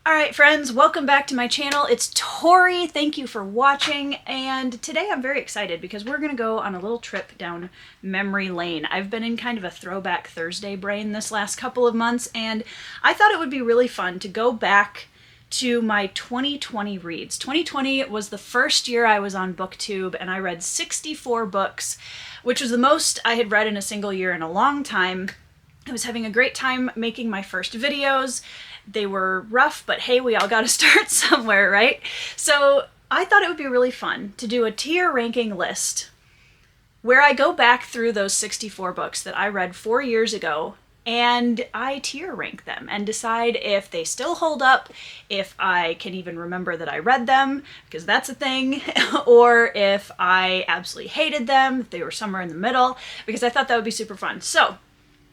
Alright friends, welcome back to my channel. It's Tori, thank you for watching, and today I'm very excited because we're going to go on a little trip down memory lane. I've been in kind of a Throwback Thursday brain this last couple of months, and I thought it would be really fun to go back to my 2020 reads. 2020 was the first year I was on Booktube, and I read 64 books, which was the most I had read in a single year in a long time. I was having a great time making my first videos. They were rough, but hey, we all got to start somewhere, right? So I thought it would be really fun to do a tier ranking list where I go back through those 64 books that I read 4 years ago and I tier rank them and decide if they still hold up, if I can even remember that I read them, because that's a thing, or if I absolutely hated them, if they were somewhere in the middle, because I thought that would be super fun. So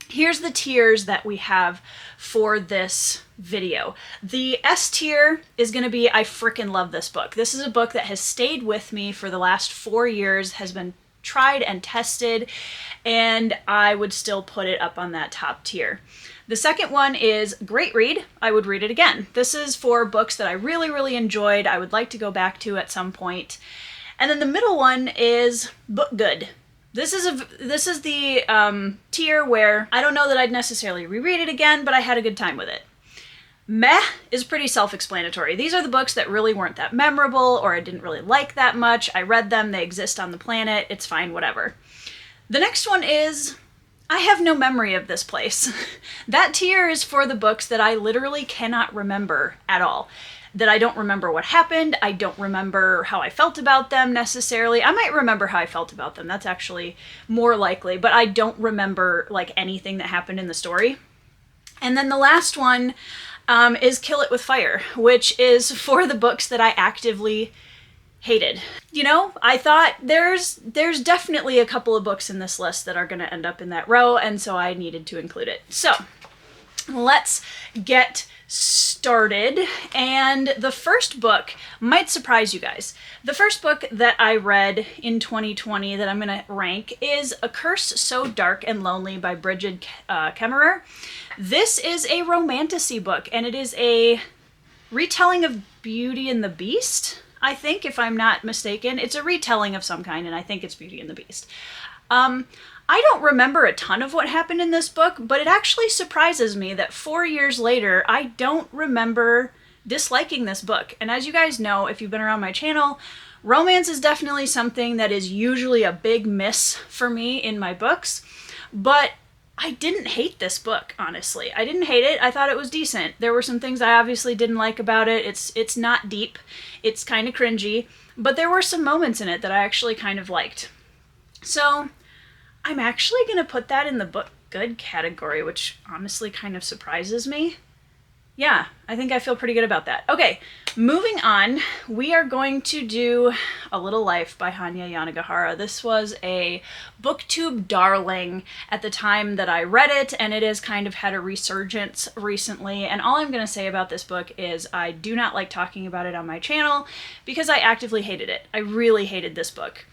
here's the tiers that we have for this video. The S tier is going to be, I freaking love this book. This is a book that has stayed with me for the last 4 years, has been tried and tested, and I would still put it up on that top tier. The second one is great read. I would read it again. This is for books that I really enjoyed, I would like to go back to at some point. And then the middle one is book good. This is the tier where I don't know that I'd necessarily reread it again, but I had a good time with it. Meh is pretty self-explanatory. These are the books that really weren't that memorable, or I didn't really like that much. I read them, they exist on the planet, it's fine, whatever. The next one is, I have no memory of this place. That tier is for the books that I literally cannot remember at all. That I don't remember what happened, I don't remember how I felt about them necessarily. I might remember how I felt about them, that's actually more likely, but I don't remember like anything that happened in the story. And then the last one is Kill It With Fire, which is for the books that I actively hated. You know, I thought there's definitely a couple of books in this list that are going to end up in that row, and so I needed to include it. So let's get started, and the first book might surprise you guys. The first book that I read in 2020 that I'm going to rank is A Curse So Dark and Lonely by Bridget Kemmerer. This is a romantasy book, and it is a retelling of Beauty and the Beast, I think, if I'm not mistaken. It's a retelling of some kind, and I think it's Beauty and the Beast. I don't remember a ton of what happened in this book, but it actually surprises me that 4 years later, I don't remember disliking this book. And as you guys know, if you've been around my channel, romance is definitely something that is usually a big miss for me in my books, but I didn't hate this book, honestly. I didn't hate it. I thought it was decent. There were some things I obviously didn't like about it. It's not deep. It's kind of cringy, but there were some moments in it that I actually kind of liked. So I'm actually going to put that in the book good category, which honestly kind of surprises me. Yeah, I think I feel pretty good about that. Okay, moving on, we are going to do A Little Life by Hanya Yanagihara. This was a Booktube darling at the time that I read it, and it has kind of had a resurgence recently, and all I'm going to say about this book is I do not like talking about it on my channel because I actively hated it. I really hated this book.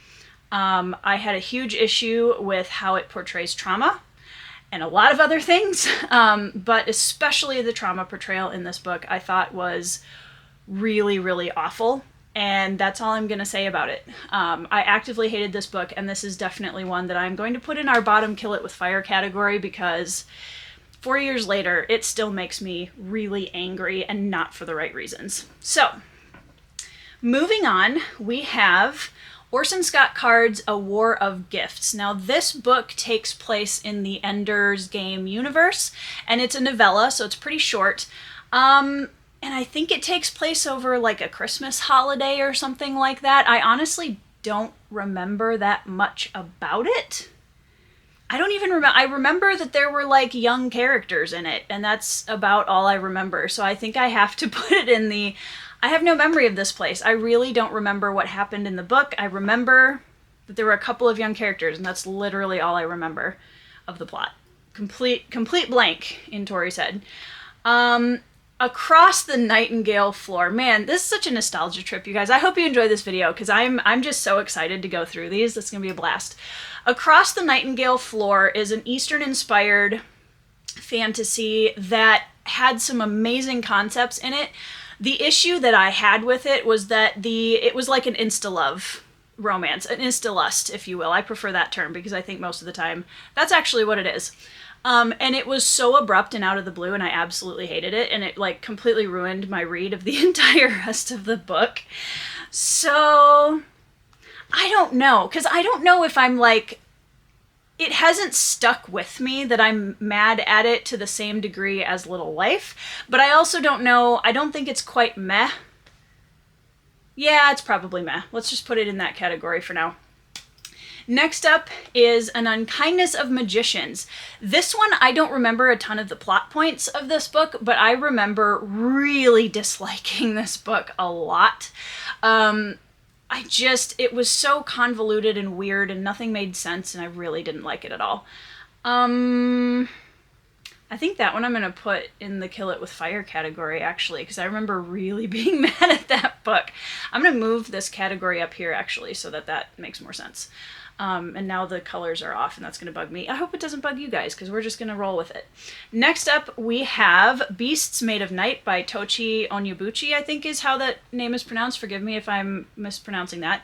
I had a huge issue with how it portrays trauma and a lot of other things, but especially the trauma portrayal in this book I thought was really awful, and that's all I'm going to say about it. I actively hated this book, and this is definitely one that I'm going to put in our bottom Kill It With Fire category because 4 years later it still makes me really angry, and not for the right reasons. So, moving on, we have Orson Scott Card's A War of Gifts. Now this book takes place in the Ender's Game universe, and it's a novella, so it's pretty short. And I think it takes place over like a Christmas holiday or something like that. I honestly don't remember that much about it. I don't even remember. I remember that there were like young characters in it, and that's about all I remember. So I think I have to put it in the I have no memory of this place. I really don't remember what happened in the book. I remember that there were a couple of young characters, and that's literally all I remember of the plot. Complete blank in Tori's head. Across the Nightingale Floor. Man, this is such a nostalgia trip, you guys. I hope you enjoy this video because I'm just so excited to go through these. It's gonna be a blast. Across the Nightingale Floor is an Eastern-inspired fantasy that had some amazing concepts in it. The issue that I had with it was that it was like an insta-love romance, an insta-lust, if you will. I prefer that term because I think most of the time that's actually what it is. And it was so abrupt and out of the blue, and I absolutely hated it, and it like completely ruined my read of the entire rest of the book. So I don't know, because I don't know if I'm like, it hasn't stuck with me that I'm mad at it to the same degree as Little Life, but I also don't know, I don't think it's quite meh. Yeah, it's probably meh. Let's just put it in that category for now. Next up is An Unkindness of Magicians. This one, I don't remember a ton of the plot points of this book, but I remember really disliking this book a lot. It was so convoluted and weird and nothing made sense, and I really didn't like it at all. I think that one I'm going to put in the Kill It With Fire category, actually, because I remember really being mad at that book. I'm going to move this category up here, actually, so that makes more sense. And now the colors are off, and that's going to bug me. I hope it doesn't bug you guys, because we're just going to roll with it. Next up, we have Beasts Made of Night by Tochi Onyebuchi, I think is how that name is pronounced. Forgive me if I'm mispronouncing that.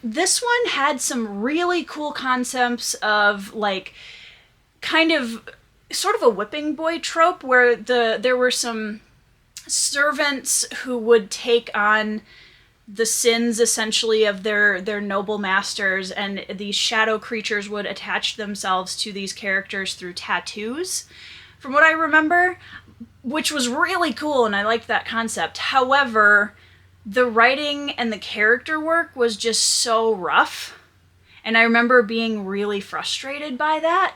This one had some really cool concepts of, like, kind of, sort of a whipping boy trope, where there were some servants who would take on the sins essentially of their noble masters, and these shadow creatures would attach themselves to these characters through tattoos, from what I remember, which was really cool, and I liked that concept. However, the writing and the character work was just so rough, and I remember being really frustrated by that.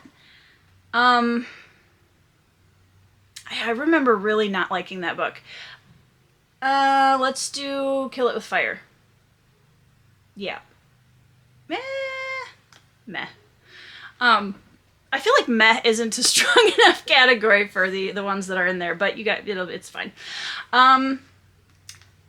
I remember really not liking that book. Let's do Kill It With Fire. Yeah. Meh. I feel like meh isn't a strong enough category for the ones that are in there, but it's fine.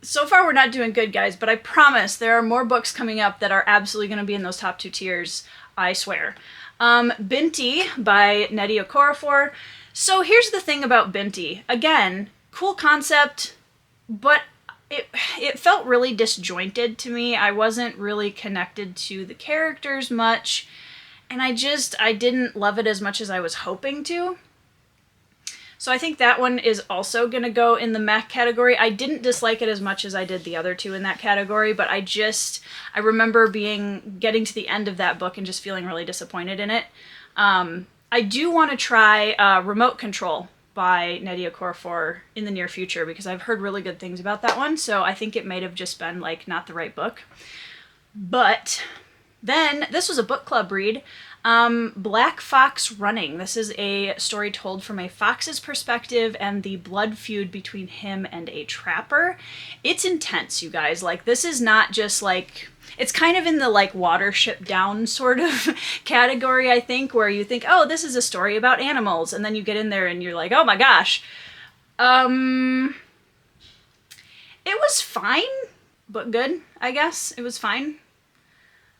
So far we're not doing good, guys, but I promise there are more books coming up that are absolutely going to be in those top two tiers, I swear. Binti by Nnedi Okorafor. So here's the thing about Binti. Again, cool concept, but it felt really disjointed to me. I wasn't really connected to the characters much, and I didn't love it as much as I was hoping to. So I think that one is also going to go in the meh category. I didn't dislike it as much as I did the other two in that category, but I remember getting to the end of that book and just feeling really disappointed in it. I do want to try Remote Control by Nnedi Okorafor in the near future, because I've heard really good things about that one, so I think it might have just been, like, not the right book. But then, this was a book club read, Black Fox Running. This is a story told from a fox's perspective and the blood feud between him and a trapper. It's intense, you guys. Like, this is not just, like... It's kind of in the, like, Watership Down sort of category, I think, where you think, oh, this is a story about animals, and then you get in there and you're like, oh my gosh. It was fine, but good, I guess. It was fine.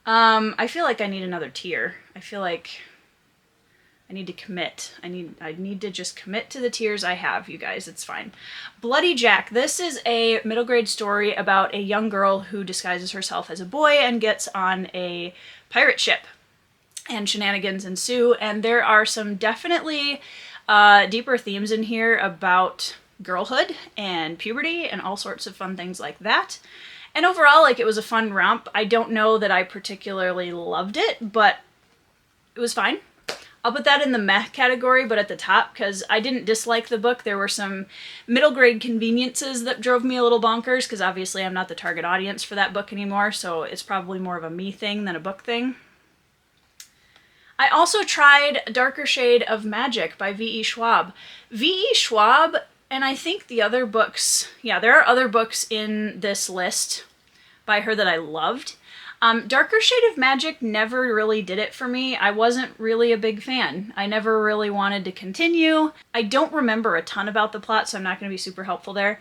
I feel like I need another tier. I feel like I need to commit. I need to just commit to the tiers I have, you guys. It's fine. Bloody Jack. This is a middle grade story about a young girl who disguises herself as a boy and gets on a pirate ship. And shenanigans ensue, and there are some definitely deeper themes in here about girlhood and puberty and all sorts of fun things like that. And overall, like, it was a fun romp. I don't know that I particularly loved it, but it was fine. I'll put that in the meh category, but at the top, because I didn't dislike the book. There were some middle grade conveniences that drove me a little bonkers, because obviously I'm not the target audience for that book anymore, so it's probably more of a me thing than a book thing. I also tried Darker Shade of Magic by V.E. Schwab. V.E. Schwab, and I think the other books, yeah, there are other books in this list by her that I loved. Darker Shade of Magic never really did it for me. I wasn't really a big fan. I never really wanted to continue. I don't remember a ton about the plot, so I'm not going to be super helpful there.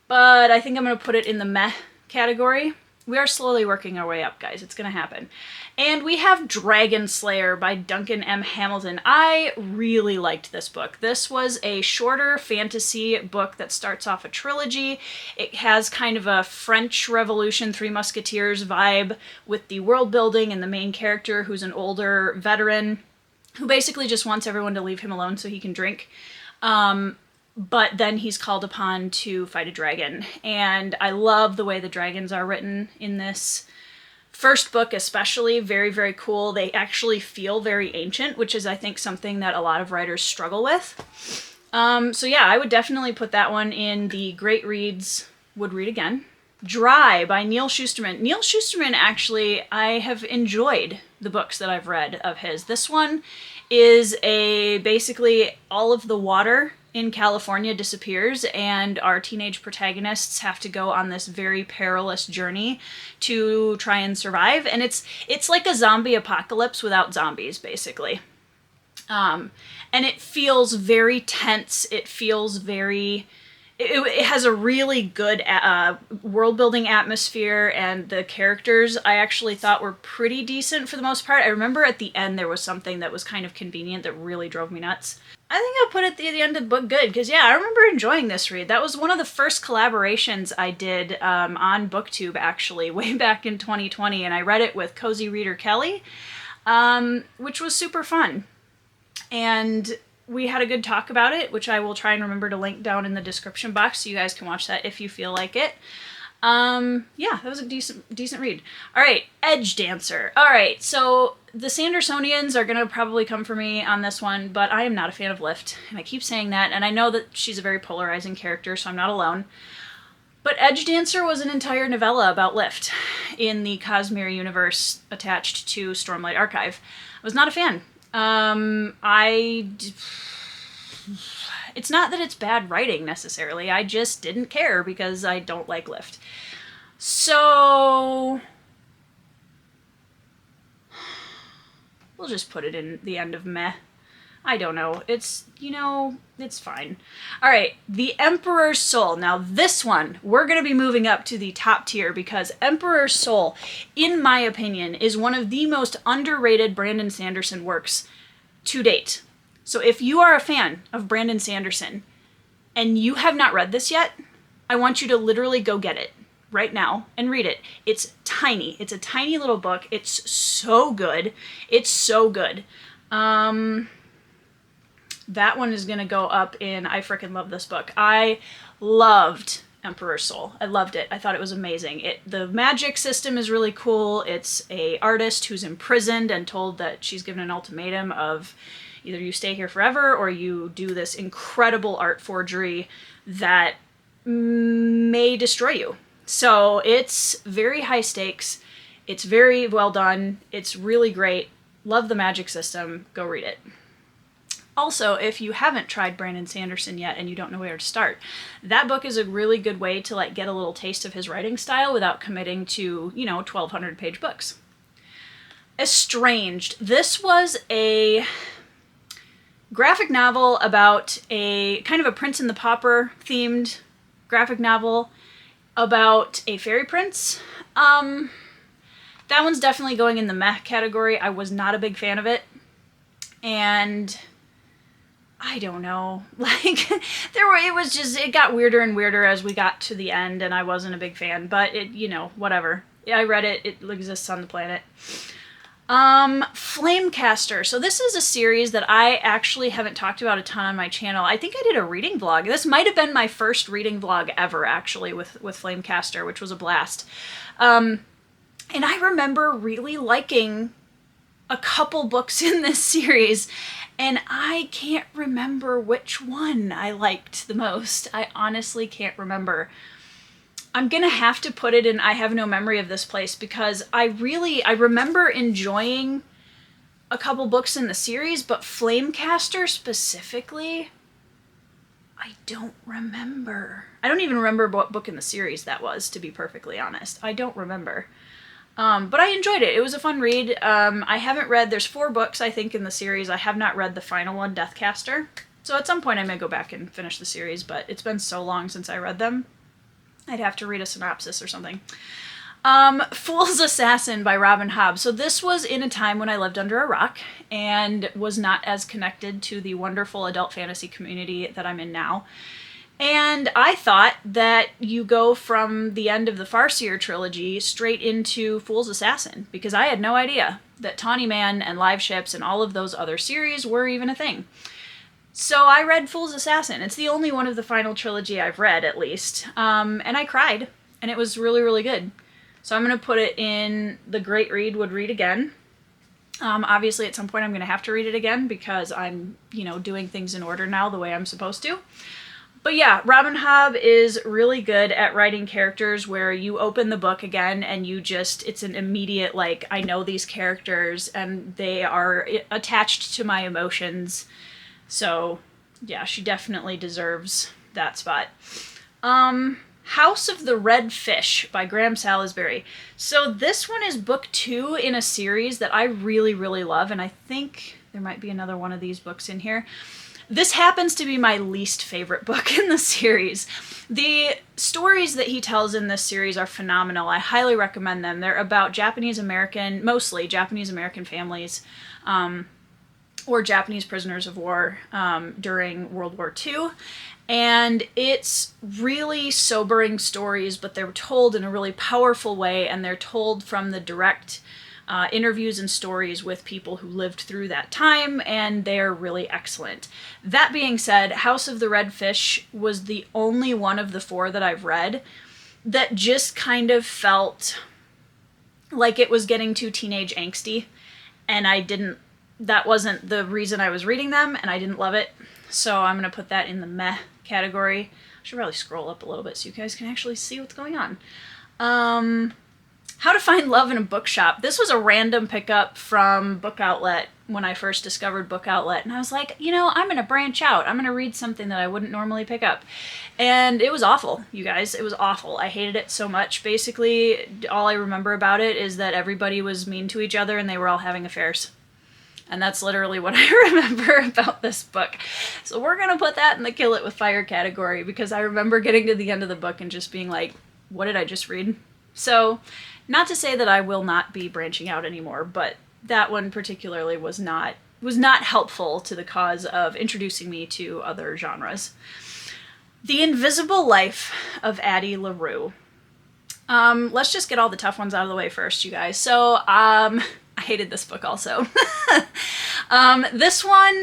But I think I'm going to put it in the meh category. We are slowly working our way up, guys. It's going to happen. And we have Dragon Slayer by Duncan M. Hamilton. I really liked this book. This was a shorter fantasy book that starts off a trilogy. It has kind of a French Revolution, Three Musketeers vibe with the world building and the main character who's an older veteran who basically just wants everyone to leave him alone so he can drink. But then he's called upon to fight a dragon. And I love the way the dragons are written in this first book especially. Very, very cool. They actually feel very ancient, which is, I think, something that a lot of writers struggle with. So yeah, I would definitely put that one in the great reads, would read again. Dry by Neal Shusterman. Neal Shusterman, actually, I have enjoyed the books that I've read of his. This one is basically all of the water in California disappears, and our teenage protagonists have to go on this very perilous journey to try and survive. And it's like a zombie apocalypse without zombies, basically. And it feels very tense. It feels very... It has a really good world-building atmosphere, and the characters I actually thought were pretty decent for the most part. I remember at the end there was something that was kind of convenient that really drove me nuts. I think I'll put it at the end of the book good, because yeah, I remember enjoying this read. That was one of the first collaborations I did on Booktube, actually, way back in 2020, and I read it with Cozy Reader Kelly, which was super fun. And we had a good talk about it, which I will try and remember to link down in the description box so you guys can watch that if you feel like it. Yeah, that was a decent read. All right, Edge Dancer. All right, so the Sandersonians are going to probably come for me on this one, but I am not a fan of Lift, and I keep saying that, and I know that she's a very polarizing character, so I'm not alone. But Edge Dancer was an entire novella about Lift in the Cosmere universe attached to Stormlight Archive. I was not a fan. It's not that it's bad writing necessarily, I just didn't care because I don't like Lift. So we'll just put it in the end of meh. I don't know. It's, it's fine. All right, The Emperor's Soul. Now this one, we're going to be moving up to the top tier because Emperor's Soul, in my opinion, is one of the most underrated Brandon Sanderson works to date. So if you are a fan of Brandon Sanderson and you have not read this yet, I want you to literally go get it right now and read it. It's tiny. It's a tiny little book. It's so good. It's so good. That one is going to go up in, I freaking love this book. I loved Emperor's Soul. I loved it. I thought it was amazing. The magic system is really cool. It's a artist who's imprisoned and told that she's given an ultimatum of either you stay here forever or you do this incredible art forgery that may destroy you. So it's very high stakes. It's very well done. It's really great. Love the magic system. Go read it. Also, if you haven't tried Brandon Sanderson yet and you don't know where to start, that book is a really good way to get a little taste of his writing style without committing to, 1,200 page books. Estranged. This was a graphic novel about a kind of a Prince and the Pauper themed graphic novel about a fairy prince. That one's definitely going in the meh category. I was not a big fan of it. And I don't know, it got weirder and weirder as we got to the end, and I wasn't a big fan, but whatever. I read it, it exists on the planet. Flamecaster. So this is a series that I actually haven't talked about a ton on my channel. I think I did a reading vlog. This might have been my first reading vlog ever, actually, with Flamecaster, which was a blast. And I remember really liking a couple books in this series, and I can't remember which one I liked the most. I honestly can't remember. I'm gonna have to put it in I have no memory of this place because I remember enjoying a couple books in the series, but Flamecaster specifically, I don't remember. I don't even remember what book in the series that was, to be perfectly honest. I don't remember. But I enjoyed it. It was a fun read. I haven't read, there's 4 books, I think, in the series. I have not read the final one, Deathcaster. So at some point I may go back and finish the series, but it's been so long since I read them. I'd have to read a synopsis or something. Fool's Assassin by Robin Hobb. So this was in a time when I lived under a rock and was not as connected to the wonderful adult fantasy community that I'm in now. And I thought that you go from the end of the Farseer trilogy straight into Fool's Assassin, because I had no idea that Tawny Man and Live Ships and all of those other series were even a thing. So I read Fool's Assassin. It's the only one of the final trilogy I've read, at least. And I cried, and it was really, really good. So I'm going to put it in the Great Read Would Read Again. Obviously, at some point I'm going to have to read it again because I'm, doing things in order now the way I'm supposed to. But yeah, Robin Hobb is really good at writing characters where you open the book again and it's an immediate, I know these characters and they are attached to my emotions. So yeah, she definitely deserves that spot. House of the Red Fish by Graham Salisbury. So this one is book 2 in a series that I really, really love, and I think there might be another one of these books in here. This happens to be my least favorite book in the series. The stories that he tells in this series are phenomenal. I highly recommend them. They're about mostly Japanese American families, or Japanese prisoners of war during World War II. And it's really sobering stories, but they're told in a really powerful way, and they're told from the direct interviews and stories with people who lived through that time, and they're really excellent. That being said, House of the Red Fish was the only one of the 4 that I've read that just kind of felt like it was getting too teenage angsty, and that wasn't the reason I was reading them, and I didn't love it. So I'm going to put that in the meh category. I should probably scroll up a little bit so you guys can actually see what's going on. How to Find Love in a Bookshop. This was a random pickup from Book Outlet when I first discovered Book Outlet. And I was like, I'm going to branch out. I'm going to read something that I wouldn't normally pick up. And it was awful, you guys. It was awful. I hated it so much. Basically, all I remember about it is that everybody was mean to each other and they were all having affairs. And that's literally what I remember about this book. So we're going to put that in the Kill It With Fire category, because I remember getting to the end of the book and just being like, what did I just read? So, not to say that I will not be branching out anymore, but that one particularly was not helpful to the cause of introducing me to other genres. The Invisible Life of Addie LaRue. Let's just get all the tough ones out of the way first, you guys. So, I hated this book also. This one,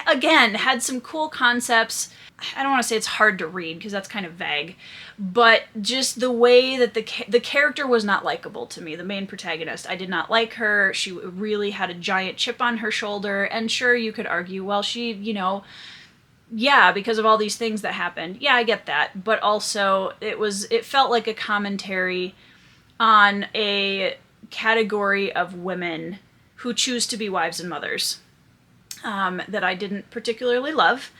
again, had some cool concepts. I don't want to say it's hard to read because that's kind of vague, but just the way that the character was not likable to me, the main protagonist. I did not like her. She really had a giant chip on her shoulder, and sure, you could argue, well, she, because of all these things that happened. Yeah, I get that, but also it felt like a commentary on a category of women who choose to be wives and mothers that I didn't particularly love.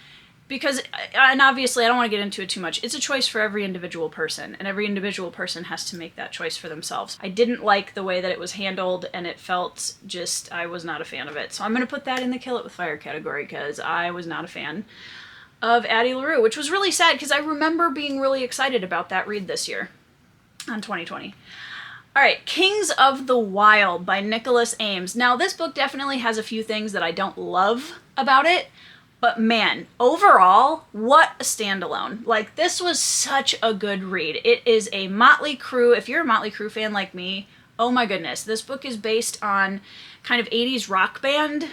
Because, and obviously I don't want to get into it too much, it's a choice for every individual person, and every individual person has to make that choice for themselves. I didn't like the way that it was handled, and it felt I was not a fan of it. So I'm going to put that in the Kill It With Fire category, because I was not a fan of Addie LaRue, which was really sad, because I remember being really excited about that read this year, on 2020. Alright, Kings of the Wild by Nicholas Ames. Now, this book definitely has a few things that I don't love about it, but man, overall, what a standalone. This was such a good read. It is a Motley Crue. If you're a Motley Crue fan like me, oh my goodness. This book is based on kind of 80s rock band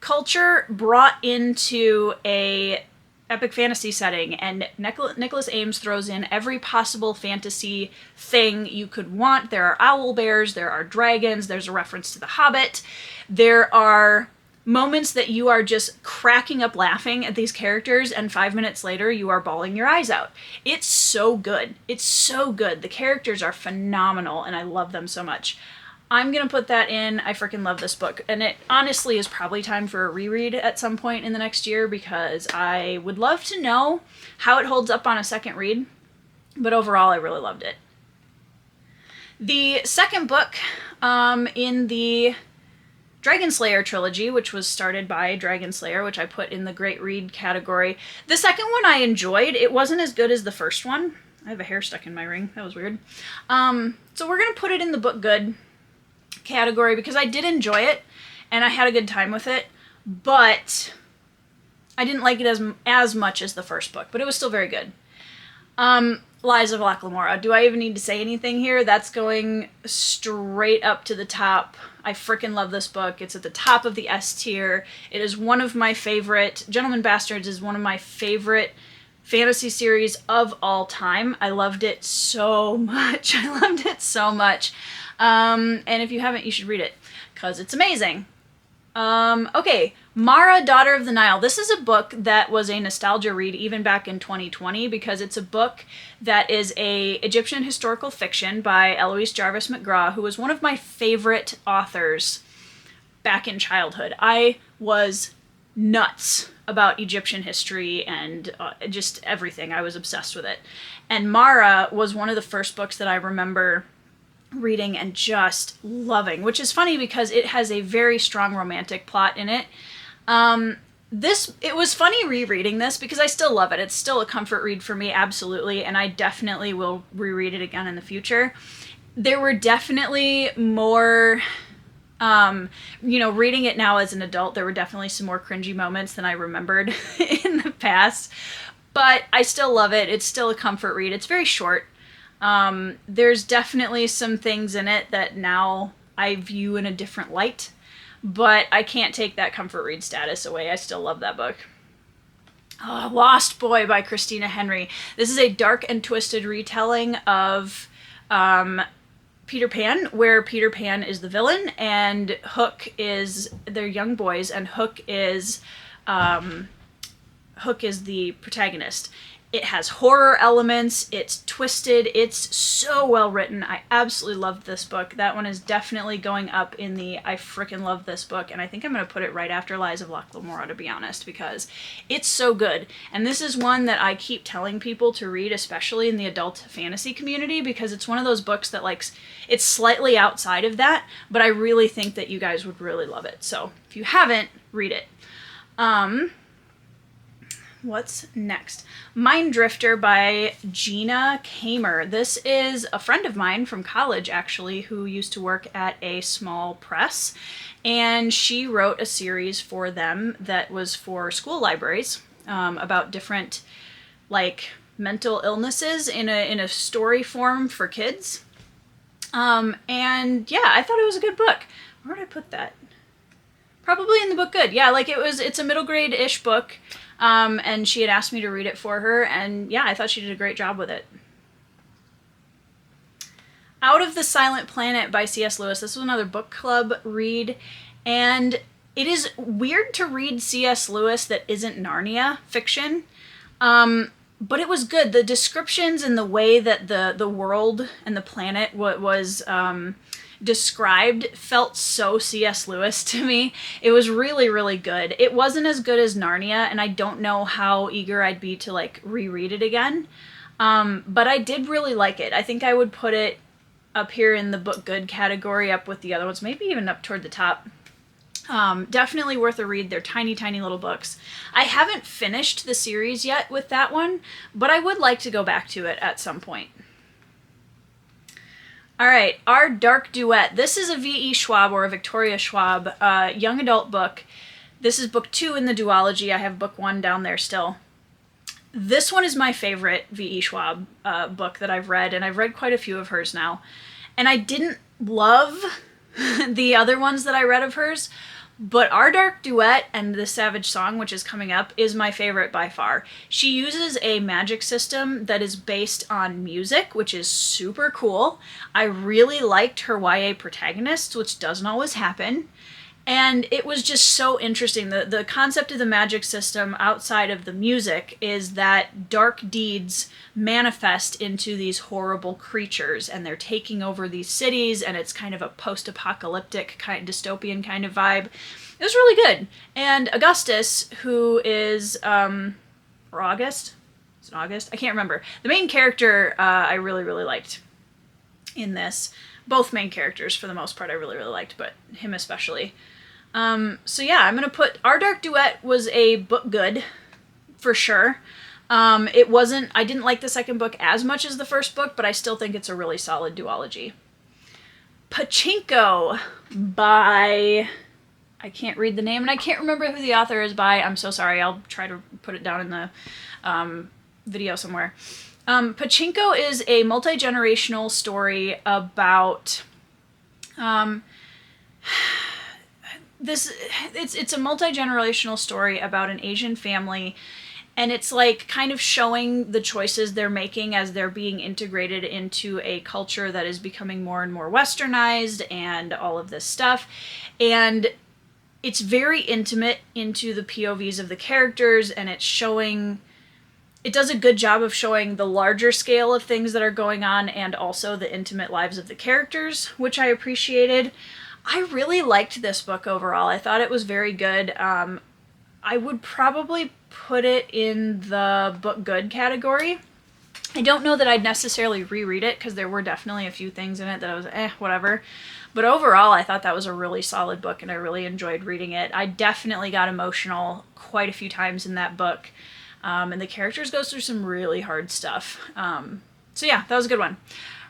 culture brought into a epic fantasy setting, and Nicholas Ames throws in every possible fantasy thing you could want. There are owl bears, there are dragons, there's a reference to The Hobbit, there are moments that you are just cracking up laughing at these characters, and 5 minutes later you are bawling your eyes out. It's so good. It's so good. The characters are phenomenal, and I love them so much. I'm gonna put that in. I freaking love this book, and it honestly is probably time for a reread at some point in the next year, because I would love to know how it holds up on a second read, but overall I really loved it. The second book in the Dragonslayer trilogy, which was started by Dragonslayer, which I put in the Great Read category. The second one I enjoyed. It wasn't as good as the first one. I have a hair stuck in my ring. That was weird. So we're going to put it in the book good category because I did enjoy it and I had a good time with it, but I didn't like it as much as the first book, but it was still very good. Lies of Locke Lamora. Do I even need to say anything here? That's going straight up to the top. I freaking love this book. It's at the top of the S tier. It is one of my favorite. Gentleman Bastards is one of my favorite fantasy series of all time. I loved it so much. I loved it so much. And if you haven't, you should read it because it's amazing. Okay, Mara, Daughter of the Nile. This is a book that was a nostalgia read even back in 2020 because it's a book that is a Egyptian historical fiction by Eloise Jarvis McGraw, who was one of my favorite authors back in childhood. I was nuts about Egyptian history and just everything. I was obsessed with it. And Mara was one of the first books that I remember reading and just loving, which is funny because it has a very strong romantic plot in it. It was funny rereading this because I still love it. It's still a comfort read for me, absolutely, and I definitely will reread it again in the future. There were definitely more, reading it now as an adult, there were definitely some more cringy moments than I remembered in the past, but I still love it. It's still a comfort read. It's very short. There's definitely some things in it that now I view in a different light, but I can't take that comfort read status away. I still love that book. Lost Boy by Christina Henry. This is a dark and twisted retelling of Peter Pan, where Peter Pan is the villain and Hook is, they're young boys, and Hook is the protagonist. It has horror elements, it's twisted, it's so well written. I absolutely love this book. That one is definitely going up in the I frickin' love this book, and I think I'm going to put it right after Lies of Locke Lamora, to be honest, because it's so good. And this is one that I keep telling people to read, especially in the adult fantasy community, because it's one of those books that, like, it's slightly outside of that, but I really think that you guys would really love it. So if you haven't, read it. What's next? Mind Drifter by Gina Kamer. This is a friend of mine from college, actually, who used to work at a small press, and she wrote a series for them that was for school libraries about different, like, mental illnesses in a story form for kids. And yeah, I thought it was a good book. Where did I put that? Probably in the book good. Yeah, like it's a middle grade-ish book. And she had asked me to read it for her, and yeah, I thought she did a great job with it. Out of the Silent Planet by C.S. Lewis. This was another book club read, and it is weird to read C.S. Lewis that isn't Narnia fiction, but it was good. The descriptions and the way that the world and the planet was described felt so C.S. Lewis to me. It was really, really good. It wasn't as good as Narnia, and I don't know how eager I'd be to, like, reread it again. But I did really like it. I think I would put it up here in the book good category, up with the other ones, maybe even up toward the top. Definitely worth a read. They're tiny, tiny little books. I haven't finished the series yet with that one, but I would like to go back to it at some point. All right, Our Dark Duet. This is a V.E. Schwab or a Victoria Schwab young adult book. This is book 2 in the duology. I have book 1 down there still. This one is my favorite V.E. Schwab book that I've read, and I've read quite a few of hers now. And I didn't love the other ones that I read of hers, but Our Dark Duet and The Savage Song, which is coming up, is my favorite by far. She uses a magic system that is based on music, which is super cool. I really liked her YA protagonists, which doesn't always happen. And it was just so interesting. The concept of the magic system outside of the music is that dark deeds manifest into these horrible creatures, and they're taking over these cities, and it's kind of a post-apocalyptic, kind dystopian kind of vibe. It was really good. And Augustus, who is, or August? Is it August? I can't remember. The main character I really, really liked in this. Both main characters, for the most part, I really, really liked, but him especially. So yeah, I'm going to put Our Dark Duet was a book good, for sure. I didn't like the second book as much as the first book, but I still think it's a really solid duology. Pachinko by, I can't read the name and I can't remember who the author is by. I'm so sorry. I'll try to put it down in the video somewhere. Pachinko is a multi-generational story about it's a multi-generational story about an Asian family, and it's like kind of showing the choices they're making as they're being integrated into a culture that is becoming more and more westernized and all of this stuff. And it's very intimate into the POVs of the characters, and it does a good job of showing the larger scale of things that are going on and also the intimate lives of the characters, which I appreciated. I really liked this book overall. I thought it was very good. I would probably put it in the book good category. I don't know that I'd necessarily reread it because there were definitely a few things in it that I was whatever. But overall, I thought that was a really solid book and I really enjoyed reading it. I definitely got emotional quite a few times in that book. And the characters go through some really hard stuff. So yeah, that was a good one.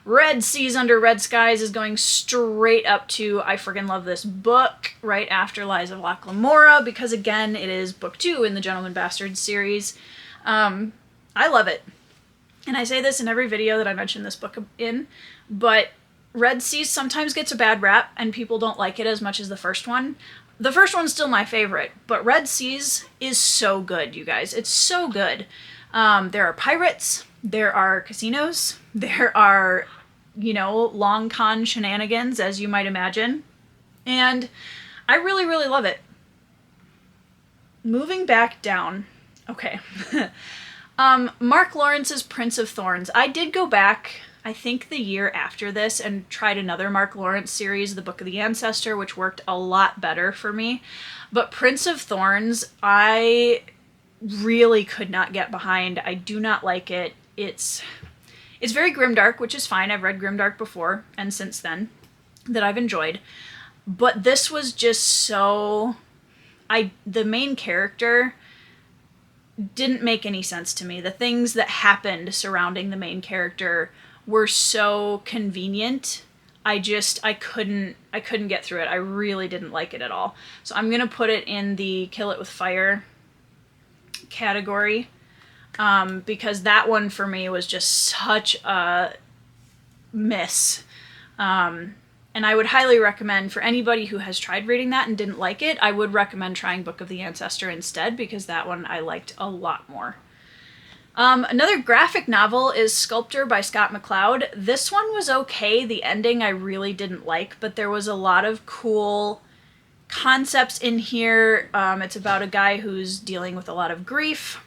Red Seas Under Red Skies is going straight up to I Friggin' Love This Book right after Lies of Locke Lamora, because again, it is book 2 in the Gentleman Bastards series. I love it. And I say this in every video that I mention this book in, but Red Seas sometimes gets a bad rap and people don't like it as much as the first one. The first one's still my favorite, but Red Seas is so good, you guys. It's so good. There are pirates, there are casinos, there are, long con shenanigans, as you might imagine. And I really, really love it. Moving back down. Okay. Mark Lawrence's Prince of Thorns. I did go back, I think the year after this, and tried another Mark Lawrence series, The Book of the Ancestor, which worked a lot better for me. But Prince of Thorns, I really could not get behind. I do not like it. It's very grimdark, which is fine. I've read grimdark before and since then that I've enjoyed. But this was just so... the main character didn't make any sense to me. The things that happened surrounding the main character were so convenient. I couldn't get through it. I really didn't like it at all. So I'm going to put it in the Kill It With Fire category. Because that one for me was just such a miss. And I would highly recommend for anybody who has tried reading that and didn't like it, I would recommend trying Book of the Ancestor instead, because that one I liked a lot more. Another graphic novel is Sculptor by Scott McCloud. This one was okay. The ending I really didn't like, but there was a lot of cool concepts in here. It's about a guy who's dealing with a lot of grief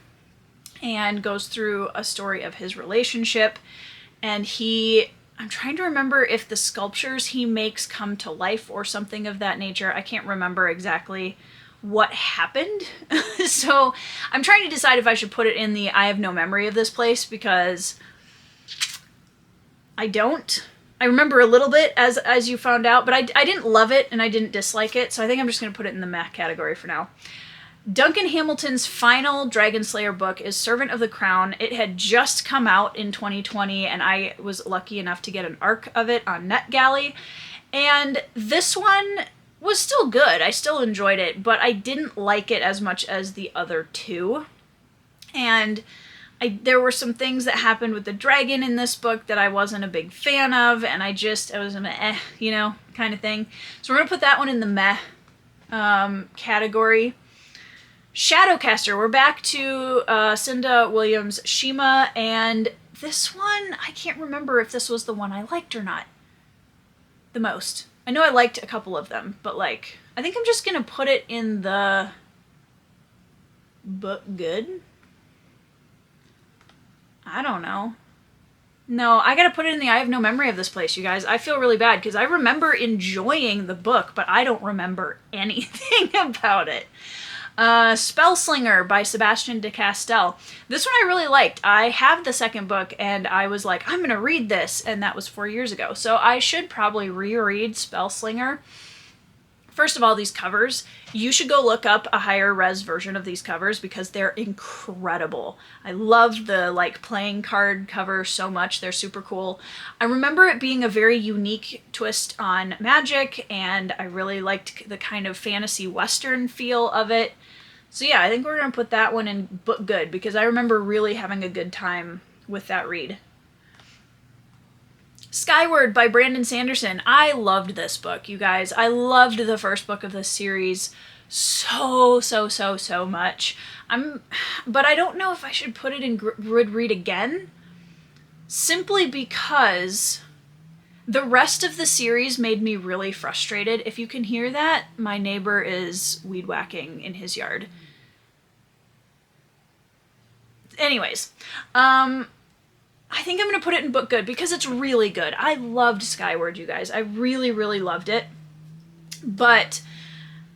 and goes through a story of his relationship. And I'm trying to remember if the sculptures he makes come to life or something of that nature. I can't remember exactly what happened. So I'm trying to decide if I should put it in the I have no memory of this place, because I don't. I remember a little bit, as you found out, but I didn't love it and I didn't dislike it. So I think I'm just going to put it in the meh category for now. Duncan Hamilton's final Dragon Slayer book is Servant of the Crown. It had just come out in 2020, and I was lucky enough to get an arc of it on NetGalley. And this one was still good. I still enjoyed it, but I didn't like it as much as the other two. And there were some things that happened with the dragon in this book that I wasn't a big fan of, and it was an kind of thing. So we're going to put that one in the meh category. Shadowcaster, we're back to Cinda Williams Chima, and this one, I can't remember if this was the one I liked or not the most. I know I liked a couple of them, but I think I'm just gonna put it in the book good. I don't know. No, I gotta put it in the I have no memory of this place, you guys. I feel really bad because I remember enjoying the book, but I don't remember anything about it. Spellslinger by Sebastian de Castell. This one I really liked. I have the second book and I was like, I'm gonna read this, and that was 4 years ago. So I should probably reread Spellslinger. First of all, these covers, you should go look up a higher res version of these covers because they're incredible. I love the like playing card cover so much. They're super cool. I remember it being a very unique twist on magic, and I really liked the kind of fantasy western feel of it. So yeah, I think we're going to put that one in book good because I remember really having a good time with that read. Skyward by Brandon Sanderson. I loved this book, you guys. I loved the first book of this series so much. But I don't know if I should put it in good read again, simply because the rest of the series made me really frustrated. If you can hear that, my neighbor is weed whacking in his yard. Anyways, I think I'm going to put it in book good because it's really good. I loved Skyward, you guys. I really loved it. But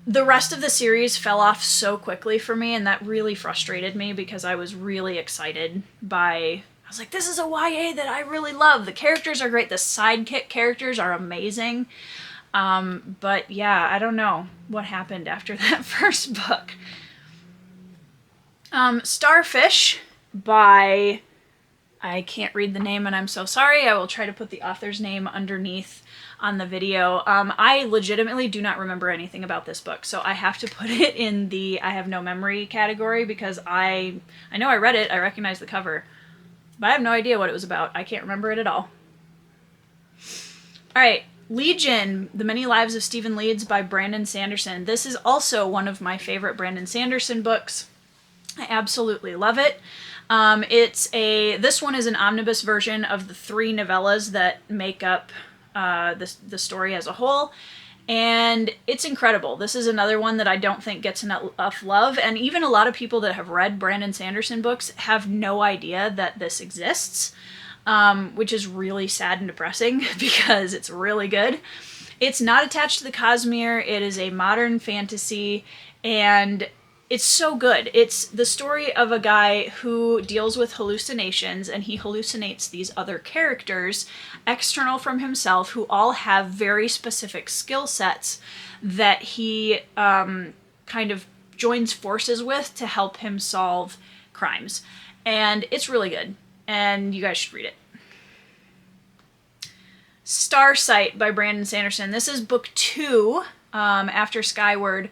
the rest of the series fell off so quickly for me, and that really frustrated me because I was really excited by... I was like, this is a YA that I really love. The characters are great. The sidekick characters are amazing. But yeah, I don't know what happened after that first book. Starfish by... I can't read the name and I'm so sorry. I will try to put the author's name underneath on the video. I legitimately do not remember anything about this book, so I have to put it in the I have no memory category because I know I read it, I recognize the cover, but I have no idea what it was about. I can't remember it at all. Alright, Legion, The Many Lives of Stephen Leeds by Brandon Sanderson. This is also one of my favorite Brandon Sanderson books. I absolutely love it. This one is an omnibus version of the 3 novellas that make up the story as a whole, and it's incredible. This is another one that I don't think gets enough love, and even a lot of people that have read Brandon Sanderson books have no idea that this exists, which is really sad and depressing because it's really good. It's not attached to the Cosmere. It is a modern fantasy, and it's so good. It's the story of a guy who deals with hallucinations, and he hallucinates these other characters external from himself who all have very specific skill sets that he kind of joins forces with to help him solve crimes. And it's really good, and you guys should read it. Starsight by Brandon Sanderson. This is book 2 after Skyward.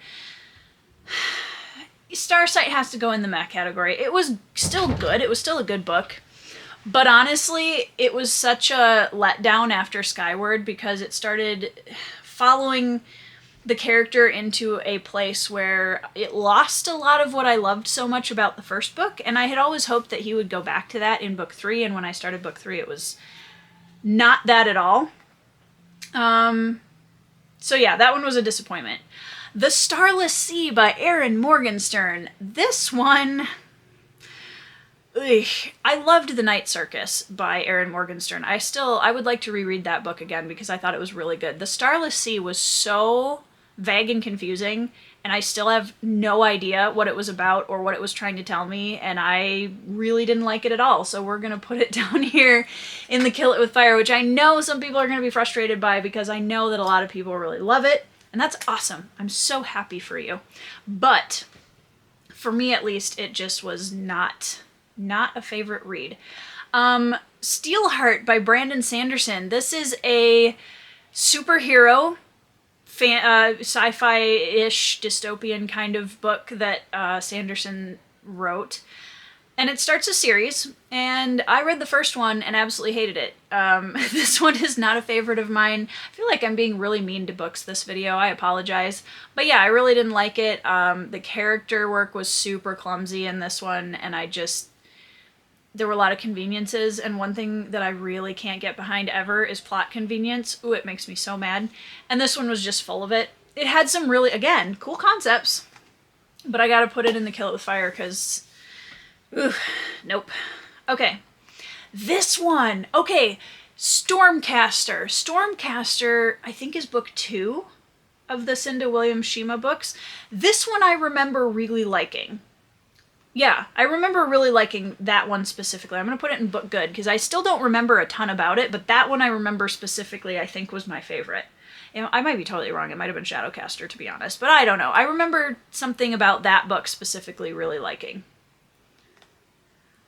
Starsight has to go in the meh category. It was still good. It was still a good book. But honestly, it was such a letdown after Skyward because it started following the character into a place where it lost a lot of what I loved so much about the first book. And I had always hoped that he would go back to that in book 3. And when I started book 3, it was not that at all. So yeah, that one was a disappointment. The Starless Sea by Erin Morgenstern. This one... I loved The Night Circus by Erin Morgenstern. I would like to reread that book again because I thought it was really good. The Starless Sea was so vague and confusing, and I still have no idea what it was about or what it was trying to tell me, and I really didn't like it at all. So we're going to put it down here in the Kill It With Fire, which I know some people are going to be frustrated by because I know that a lot of people really love it. And that's awesome. I'm so happy for you. But for me, at least, it just was not a favorite read. Steelheart by Brandon Sanderson. This is a superhero, sci-fi-ish, dystopian kind of book that Sanderson wrote. And it starts a series, and I read the first one and absolutely hated it. This one is not a favorite of mine. I feel like I'm being really mean to books this video. I apologize. But yeah, I really didn't like it. The character work was super clumsy in this one, and there were a lot of conveniences, and one thing that I really can't get behind ever is plot convenience. Ooh, it makes me so mad. And this one was just full of it. It had some really, again, cool concepts, but I gotta put it in the Kill It With Fire because... ooh, nope. Okay. This one. Okay. Stormcaster. Stormcaster, I think, is book 2 of the Cinda Williams Chima books. This one I remember really liking. Yeah, I remember really liking that one specifically. I'm going to put it in book good because I still don't remember a ton about it, but that one I remember specifically I think was my favorite. I might be totally wrong. It might have been Shadowcaster, to be honest, but I don't know. I remember something about that book specifically really liking.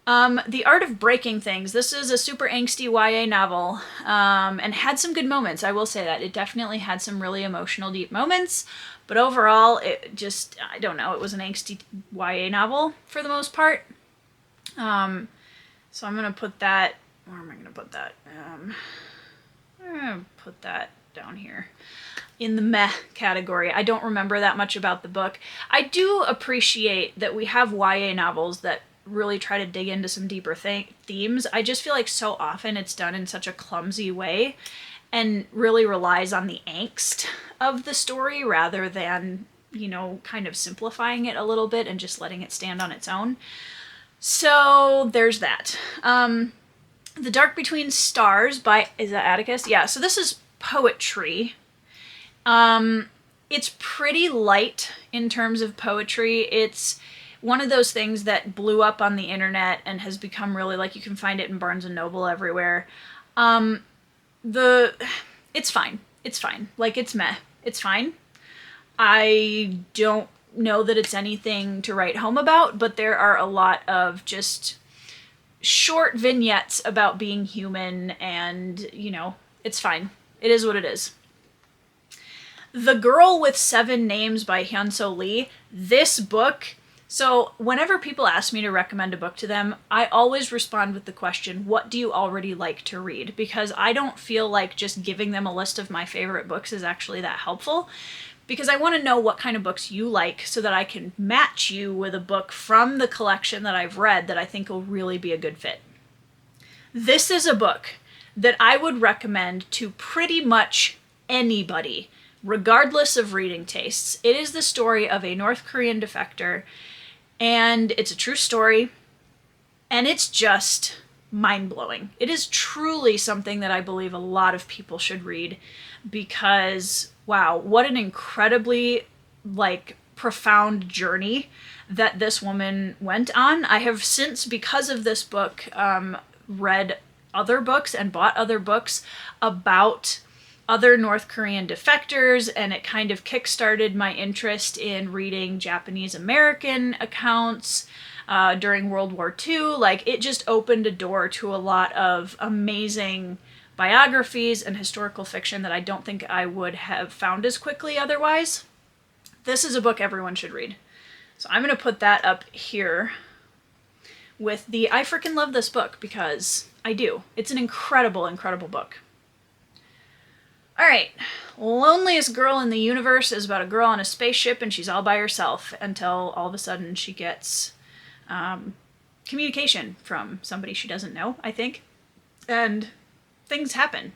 The Art of Breaking Things. This is a super angsty YA novel, and had some good moments. I will say that. It definitely had some really emotional, deep moments, but overall, it just, I don't know, it was an angsty YA novel for the most part. So I'm going to put that, where am I going to put that? I'm going to put that down here in the meh category. I don't remember that much about the book. I do appreciate that we have YA novels that really try to dig into some deeper themes. I just feel like so often it's done in such a clumsy way and really relies on the angst of the story rather than, you know, kind of simplifying it a little bit and just letting it stand on its own. So there's that. The Dark Between Stars by, is that Atticus? Yeah, so this is poetry. It's pretty light in terms of poetry. It's one of those things that blew up on the internet and has become really, like, you can find it in Barnes & Noble everywhere. It's fine. It's fine. Like, it's meh. It's fine. I don't know that it's anything to write home about, but there are a lot of just short vignettes about being human and, you know, it's fine. It is what it is. The Girl with Seven Names by Hyun-Soo Lee. This book, so whenever people ask me to recommend a book to them, I always respond with the question, what do you already like to read? Because I don't feel like just giving them a list of my favorite books is actually that helpful. Because I want to know what kind of books you like so that I can match you with a book from the collection that I've read that I think will really be a good fit. This is a book that I would recommend to pretty much anybody, regardless of reading tastes. It is the story of a North Korean defector, and it's a true story, and it's just mind-blowing. It is truly something that I believe a lot of people should read because, wow, what an incredibly, like, profound journey that this woman went on. I have since, because of this book, read other books and bought other books about other North Korean defectors, and it kind of kickstarted my interest in reading Japanese American accounts during World War II. Like, it just opened a door to a lot of amazing biographies and historical fiction that I don't think I would have found as quickly otherwise. This is a book everyone should read. So I'm going to put that up here with the I freaking love this book because I do. It's an incredible, incredible book. All right, Loneliest Girl in the Universe is about a girl on a spaceship and she's all by herself until all of a sudden she gets communication from somebody she doesn't know, I think, and things happen.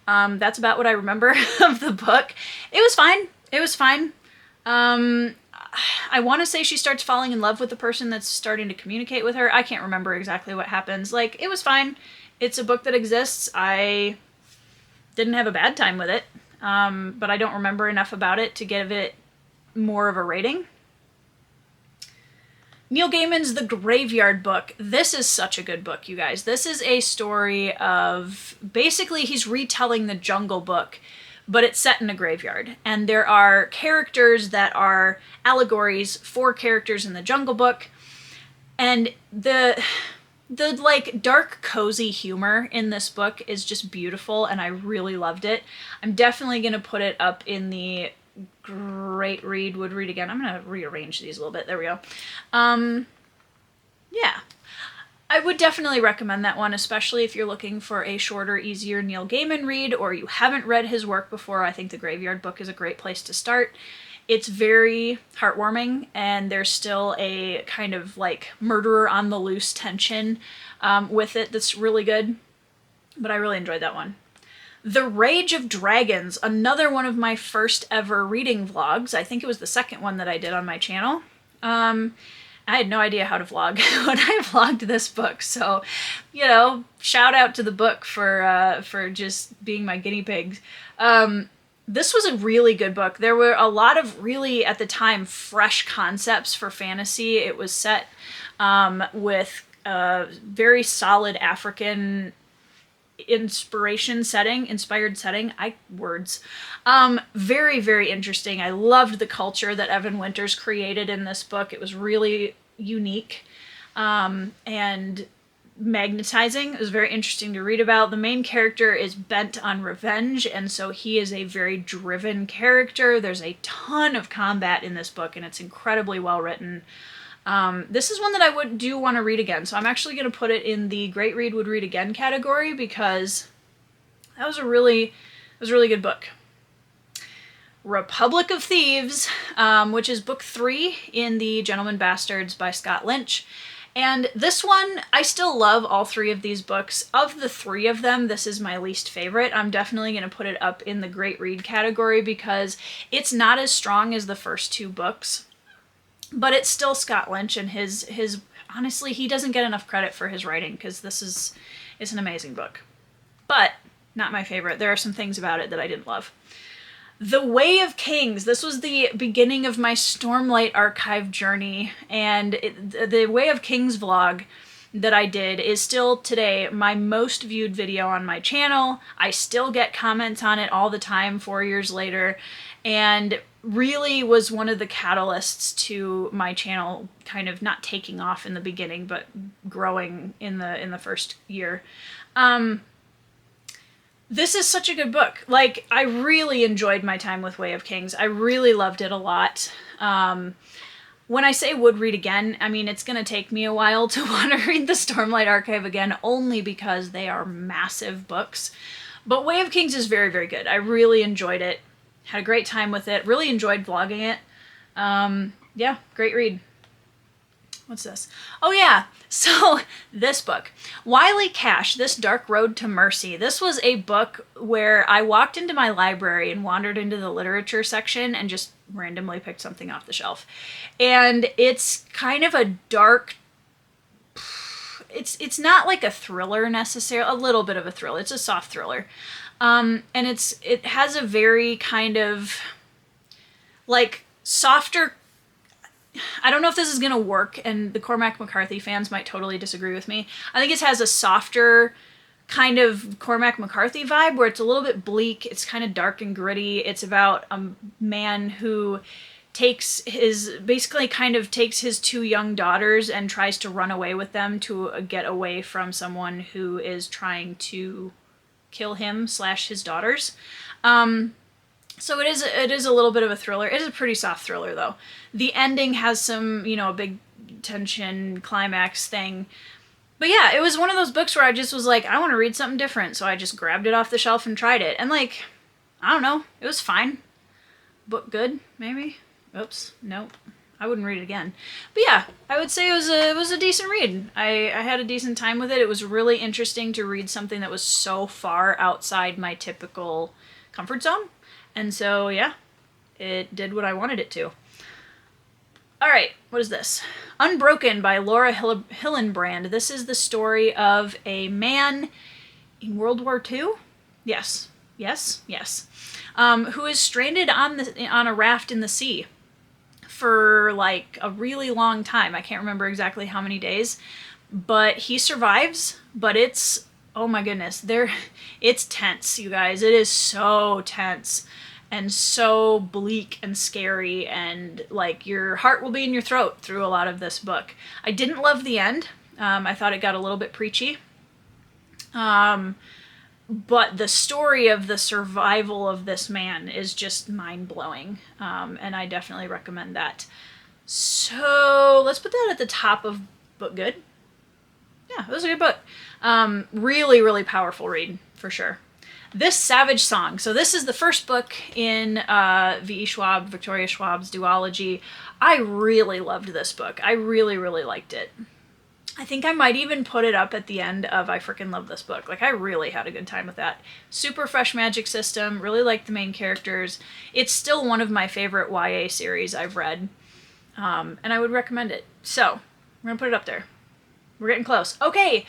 That's about what I remember of the book. It was fine. It was fine. I want to say she starts falling in love with the person that's starting to communicate with her. I can't remember exactly what happens. Like, it was fine. It's a book that exists. I didn't have a bad time with it, but I don't remember enough about it to give it more of a rating. Neil Gaiman's The Graveyard Book. This is such a good book, you guys. This is a story of, basically he's retelling the Jungle Book, but it's set in a graveyard. And there are characters that are allegories for characters in the Jungle Book. And the like dark, cozy humor in this book is just beautiful, and I really loved it. I'm definitely going to put it up in the great read, would read again. I'm going to rearrange these a little bit. There we go. Yeah. I would definitely recommend that one, especially if you're looking for a shorter, easier Neil Gaiman read, or you haven't read his work before. I think The Graveyard Book is a great place to start. It's very heartwarming, and there's still a kind of like murderer on the loose tension with it that's really good. But I really enjoyed that one. The Rage of Dragons, another one of my first ever reading vlogs. I think it was the second one that I did on my channel. I had no idea how to vlog when I vlogged this book, so, you know, shout out to the book for just being my guinea pig. This was a really good book. There were a lot of really, at the time, fresh concepts for fantasy. It was set with very solid African inspired setting. Very, very interesting. I loved the culture that Evan Winters created in this book. It was really unique and magnetizing. It was very interesting to read about. The main character is bent on revenge, and so he is a very driven character. There's a ton of combat in this book, and it's incredibly well written. This is one that I do want to read again, so I'm actually going to put it in the Great Read Would Read Again category because that was a really good book. Republic of Thieves, which is book 3 in the Gentleman Bastards by Scott Lynch. And this one, I still love all 3 of these books. Of the 3 of them, this is my least favorite. I'm definitely going to put it up in the Great Read category because it's not as strong as the first 2 books. But it's still Scott Lynch, and his honestly, he doesn't get enough credit for his writing because it's an amazing book. But not my favorite. There are some things about it that I didn't love. The Way of Kings. This was the beginning of my Stormlight Archive journey, and the Way of Kings vlog that I did is still today my most viewed video on my channel. I still get comments on it all the time 4 years later, and really was one of the catalysts to my channel kind of not taking off in the beginning, but growing in the first year. This is such a good book. Like, I really enjoyed my time with Way of Kings. I really loved it a lot. When I say would read again, I mean, it's going to take me a while to want to read the Stormlight Archive again, only because they are massive books. But Way of Kings is very, very good. I really enjoyed it. Had a great time with it. Really enjoyed vlogging it. Yeah, great read. What's this? Oh yeah, so this book. Wiley Cash, This Dark Road to Mercy. This was a book where I walked into my library and wandered into the literature section and just randomly picked something off the shelf. And it's kind of a dark, it's not like a thriller necessarily, a little bit of a thriller. It's a soft thriller. And it has a very kind of like softer, I don't know if this is going to work, and the Cormac McCarthy fans might totally disagree with me. I think it has a softer kind of Cormac McCarthy vibe where it's a little bit bleak. It's kind of dark and gritty. It's about a man who basically takes his 2 young daughters and tries to run away with them to get away from someone who is trying to kill him / his daughters. So it is a little bit of a thriller. It is a pretty soft thriller, though. The ending has some, a big tension climax thing. But yeah, it was one of those books where I just was like, I want to read something different. So I just grabbed it off the shelf and tried it. And like, I don't know, it was fine. Book good, maybe? Oops, nope. I wouldn't read it again. But yeah, I would say it was a decent read. I had a decent time with it. It was really interesting to read something that was so far outside my typical comfort zone. And so, yeah, it did what I wanted it to. All right, what is this? Unbroken by Laura Hillenbrand. This is the story of a man in World War II? Yes. Who is stranded on a raft in the sea for like a really long time. I can't remember exactly how many days, but he survives. But it's, oh my goodness, it's tense, you guys. It is so tense and so bleak and scary, and like your heart will be in your throat through a lot of this book. I didn't love the end. I thought it got a little bit preachy. But the story of the survival of this man is just mind-blowing, and I definitely recommend that. So let's put that at the top of book good. Yeah, it was a good book. Really, really powerful read, for sure. This Savage Song. So this is the first book in Victoria Schwab's duology. I really loved this book. I really, really liked it. I think I might even put it up at the end of I freaking love this book. Like, I really had a good time with that. Super fresh magic system. Really liked the main characters. It's still one of my favorite YA series I've read. And I would recommend it. So, we're going to put it up there. We're getting close. Okay,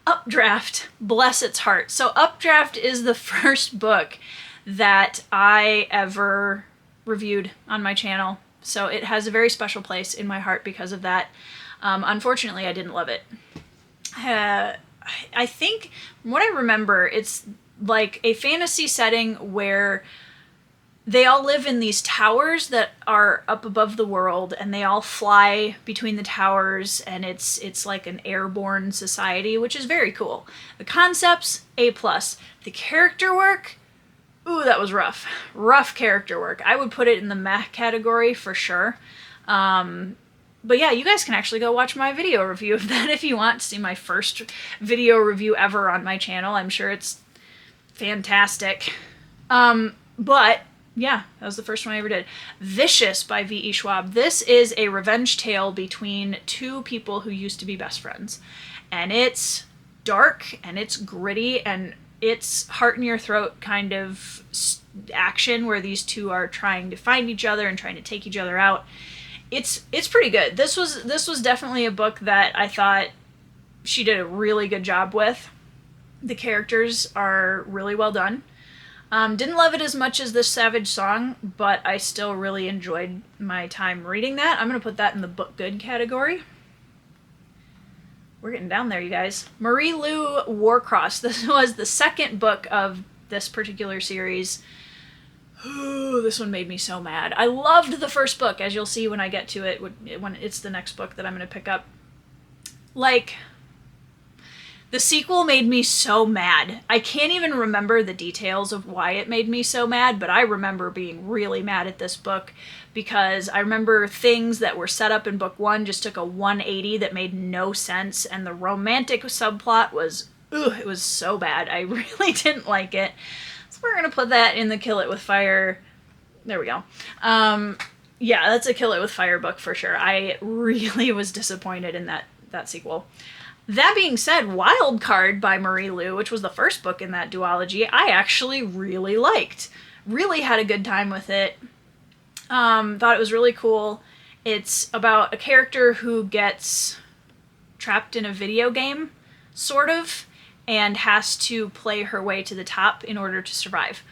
Updraft. Bless its heart. So Updraft is the first book that I ever reviewed on my channel. So it has a very special place in my heart because of that. Unfortunately, I didn't love it. I think, from what I remember, it's like a fantasy setting where they all live in these towers that are up above the world, and they all fly between the towers, and it's like an airborne society, which is very cool. The concepts, A+. The character work, ooh, that was rough. Rough character work. I would put it in the meh category for sure. But yeah, you guys can actually go watch my video review of that if you want to see my first video review ever on my channel. I'm sure it's fantastic. But yeah, that was the first one I ever did. Vicious by V.E. Schwab. This is a revenge tale between two people who used to be best friends. And it's dark, and it's gritty, and it's heart in your throat kind of action where these two are trying to find each other and trying to take each other out. It's pretty good. This was definitely a book that I thought she did a really good job with. The characters are really well done. Didn't love it as much as this Savage Song, but I still really enjoyed my time reading that. I'm going to put that in the book good category. We're getting down there, you guys. Marie Lou Warcross. This was the second book of this particular series. Ooh, this one made me so mad. I loved the first book, as you'll see when I get to it, when it's the next book that I'm going to pick up. Like, the sequel made me so mad. I can't even remember the details of why it made me so mad, but I remember being really mad at this book because I remember things that were set up in book one just took a 180 that made no sense, and the romantic subplot was, it was so bad. I really didn't like it. So we're going to put that in the Kill It With Fire. There we go. Yeah, that's a Kill It With Fire book for sure. I really was disappointed in that sequel. That being said, Wild Card by Marie Lou, which was the first book in that duology, I actually really liked. Really had a good time with it. Thought it was really cool. It's about a character who gets trapped in a video game, sort of, and has to play her way to the top in order to survive.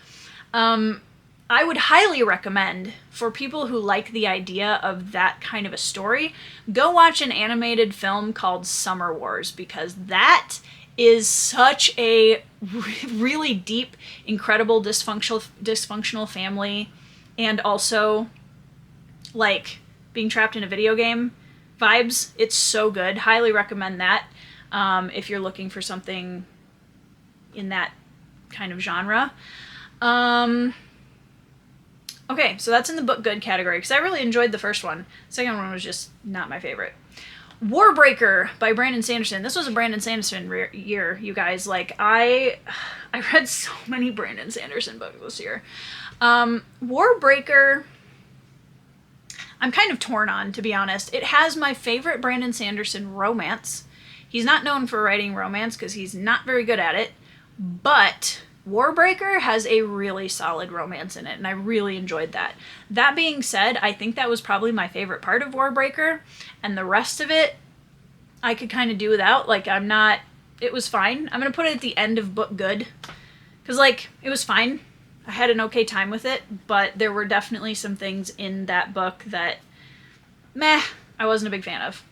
I would highly recommend, for people who like the idea of that kind of a story, go watch an animated film called Summer Wars, because that is such a really deep, incredible dysfunctional family, and also like being trapped in a video game vibes. It's so good. Highly recommend that if you're looking for something in that kind of genre. Okay, so that's in the book good category, because I really enjoyed the first one. The second one was just not my favorite. Warbreaker by Brandon Sanderson. This was a Brandon Sanderson year, you guys. Like, I read so many Brandon Sanderson books this year. Warbreaker, I'm kind of torn on, to be honest. It has my favorite Brandon Sanderson romance. He's not known for writing romance because he's not very good at it, but Warbreaker has a really solid romance in it, and I really enjoyed that. That being said, I think that was probably my favorite part of Warbreaker, and the rest of it I could kind of do without. Like, it was fine. I'm going to put it at the end of book good, because, like, it was fine. I had an okay time with it, but there were definitely some things in that book that, I wasn't a big fan of.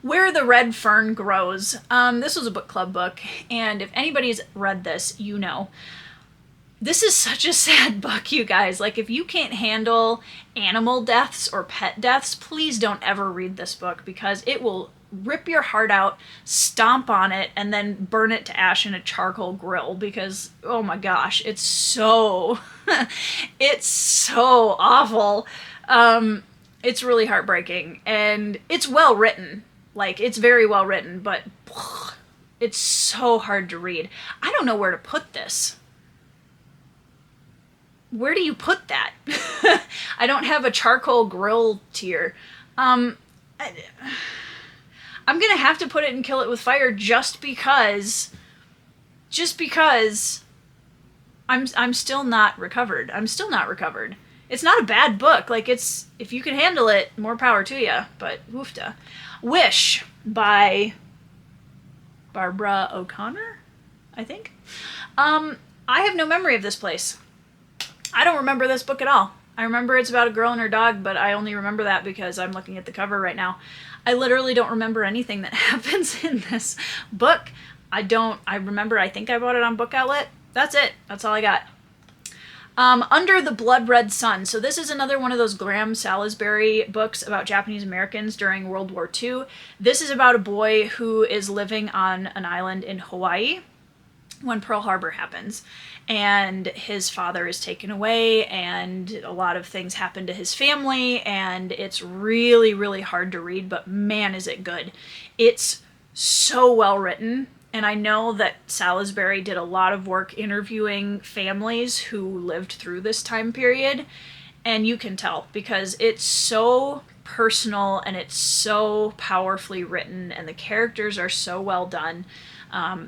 Where the Red Fern Grows. This was a book club book, and if anybody's read this, you know. This is such a sad book, you guys. Like, if you can't handle animal deaths or pet deaths, please don't ever read this book, because it will rip your heart out, stomp on it, and then burn it to ash in a charcoal grill, because, oh my gosh, it's so, it's so awful. It's really heartbreaking, and it's well written. Like, it's very well written, but it's so hard to read. I don't know where to put this. Where do you put that? I don't have a charcoal grill tier. I'm gonna have to put it in Kill It With Fire just because I'm still not recovered. I'm still not recovered. It's not a bad book. Like, it's, if you can handle it, more power to you, but woofda. Wish by Barbara O'Connor, I think. I have no memory of this place. I don't remember this book at all. I remember it's about a girl and her dog, but I only remember that because I'm looking at the cover right now. I literally don't remember anything that happens in this book. I remember, I think I bought it on Book Outlet. That's it. That's all I got. Under the Blood Red Sun. So this is another one of those Graham Salisbury books about Japanese Americans during World War II. This is about a boy who is living on an island in Hawaii when Pearl Harbor happens, and his father is taken away, and a lot of things happen to his family, and it's really, really hard to read, but man, is it good. It's so well written. And I know that Salisbury did a lot of work interviewing families who lived through this time period. And you can tell because it's so personal and it's so powerfully written and the characters are so well done.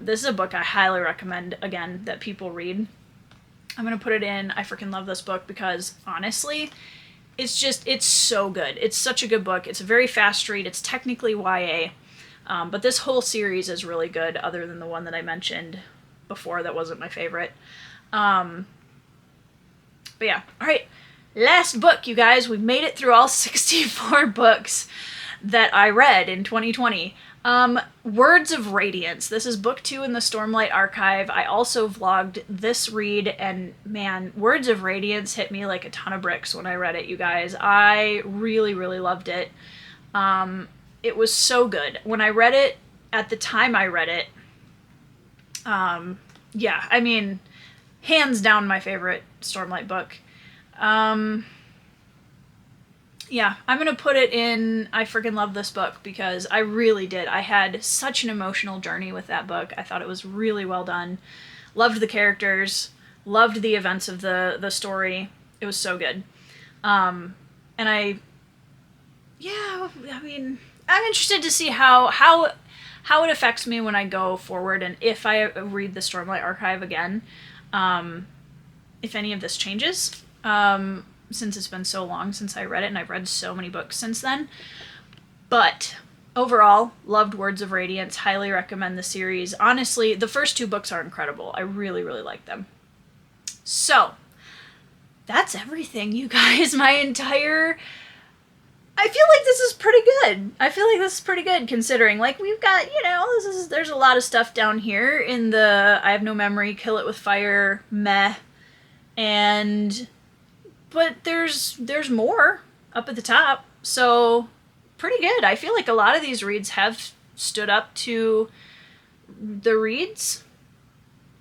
This is a book I highly recommend, again, that people read. I'm going to put it in. I freaking love this book because honestly, it's so good. It's such a good book. It's a very fast read. It's technically YA. But this whole series is really good, other than the one that I mentioned before that wasn't my favorite. But yeah, all right. Last book, you guys. We've made it through all 64 books that I read in 2020. Words of Radiance. This is book 2 in the Stormlight Archive. I also vlogged this read, and man, Words of Radiance hit me like a ton of bricks when I read it, you guys. I really, really loved it. It was so good. When I read it, at the time I read it, yeah, I mean, hands down my favorite Stormlight book. Yeah, I'm gonna put it in, I freaking love this book because I really did. I had such an emotional journey with that book. I thought it was really well done. Loved the characters, loved the events of the story. It was so good. And yeah, I mean, I'm interested to see how it affects me when I go forward and if I read the Stormlight Archive again, if any of this changes, since it's been so long since I read it and I've read so many books since then. But overall, loved Words of Radiance, highly recommend the series. Honestly, the first 2 books are incredible. I really, really like them. So, that's everything, you guys. I feel like this is pretty good. I feel like this is pretty good considering, like, we've got, you know, there's a lot of stuff down here in the I Have No Memory, Kill It With Fire, meh, but there's more up at the top, so pretty good. I feel like a lot of these reads have stood up to the reads.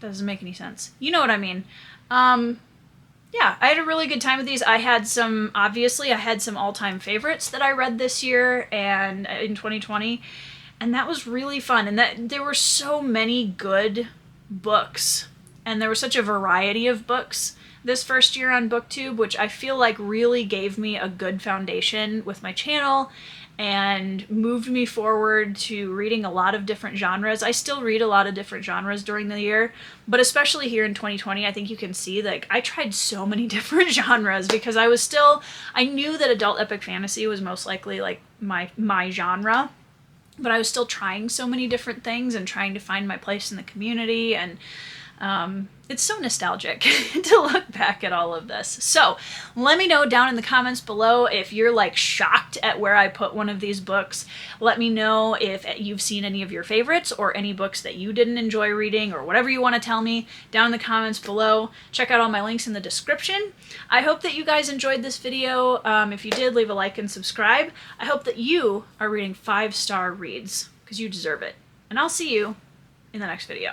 That doesn't make any sense. You know what I mean. Yeah, I had a really good time with these. I had some all-time favorites that I read this year and in 2020, and that was really fun. And that there were so many good books, and there was such a variety of books this first year on Booktube, which I feel like really gave me a good foundation with my channel and moved me forward to reading a lot of different genres. I still read a lot of different genres during the year, but especially here in 2020, I think you can see, like, I tried so many different genres because I knew that adult epic fantasy was most likely, like, my genre, but I was still trying so many different things and trying to find my place in the community, and it's so nostalgic to look back at all of this. So let me know down in the comments below if you're like shocked at where I put one of these books. Let me know if you've seen any of your favorites or any books that you didn't enjoy reading or whatever you want to tell me down in the comments below. Check out all my links in the description. I hope that you guys enjoyed this video. If you did, leave a like and subscribe. I hope that you are reading 5-star reads because you deserve it. And I'll see you in the next video.